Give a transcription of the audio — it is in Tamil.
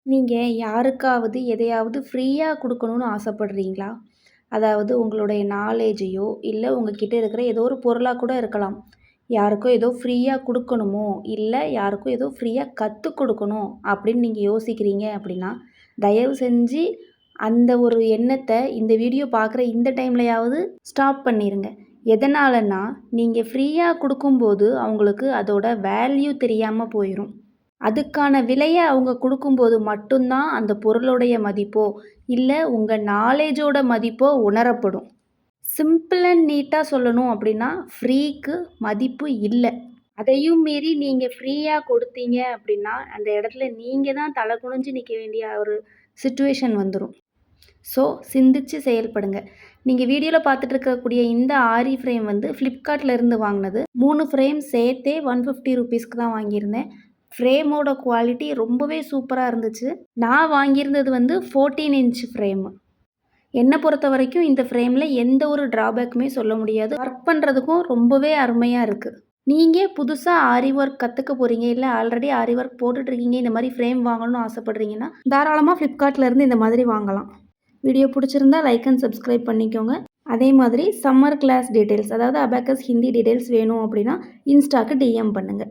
நீங்க யாருக்காவது எதையாவது ஃப்ரீயா குடுக்கணும்னு ஆசைப்படுறீங்களா? அதாவது உங்களுடைய நாலேஜையோ, இல்ல உங்ககிட்ட இருக்கிற ஏதோ ஒரு பொருளா கூட இருக்கலாம். யாருக்கோ ஏதோ ஃப்ரீயா குடுக்கணுமோ, இல்ல யாருக்கோ ஏதோ ஃப்ரீயா கத்துக் குடுக்கணும் அப்படின்னு நீங்க யோசிக்கிறீங்க அப்படின்னா, தயவு செஞ்சு அந்த ஒரு எண்ணத்த இந்த வீடியோ பார்க்குற இந்த டைம்லயாவது ஸ்டாப் பண்ணிருங்க. எதனாலன்னா, நீங்க ஃப்ரீயா குடுக்கும்போது அவங்களுக்கு அதோட வேல்யூ தெரியாம போயிரும். அதுக்கான விலைய அவங்க குடுக்கும்போது மட்டும் தான் அந்த பொருளுடைய மதிப்போ, இல்ல உங்க நாலேஜோட மதிப்போ உணரப்படும். சிம்பிள் அண்ட் நீட்டா சொல்லணும் அப்படின்னா, ஃப்ரீக்கு மதிப்பு இல்ல. அதையும் மீறி நீங்க ஃப்ரீயா கொடுத்தீங்க அப்படின்னா, அந்த இடத்துல நீங்க தான் தலை குனிஞ்சு நிக்க வேண்டிய ஒரு சிச்சுவேஷன் வந்துரும். ஸோ, சிந்திச்சு செயல்படுங்க. நீங்க வீடியோல பார்த்துட்டு இருக்கக்கூடிய இந்த ஆரி ஃப்ரேம் வந்து Flipkartல இருந்து வாங்குனது. 3 ஃப்ரேம் சேர்த்தே ₹150க்கு தான் வாங்கியிருந்தேன். ஃப்ரேமோட குவாலிட்டி ரொம்பவே சூப்பரா இருந்துச்சு. நான் வாங்கியிருந்தது வந்து 14 இன்ச் ஃப்ரேமு. என்ன பொறுத்தவரைக்கும் இந்த ஃப்ரேம்ல எந்த ஒரு ட்ராபேக்குமே சொல்ல முடியாது. ஒர்க் பண்ணுறதுக்கும் ரொம்பவே அருமையா இருக்கு. நீங்க புதுசா ஆரி ஒர்க் கத்துக்க போறீங்க, இல்ல ஆல்ரெடி ஆரி ஒர்க் போட்டுட்டு இருக்கீங்க, இந்த மாரி ஃப்ரேம் வாங்கணும்னு ஆசைப்படுறீங்கன்னா, தாராளமா Flipkartல இருந்து இந்த மாதிரி வாங்கலாம். வீடியோ பிடிச்சிருந்தா லைக் அண்ட் சப்ஸ்கிரைப் பண்ணிக்கோங்க. அதே மாதிரி சம்மர் கிளாஸ் டீட்டெயில்ஸ், அதாவது அபாக்கஸ் ஹிந்தி டீட்டெயில்ஸ் வேணும் அப்படின்னா, இன்ஸ்டாக்கு டிஎம் பண்ணுங்க.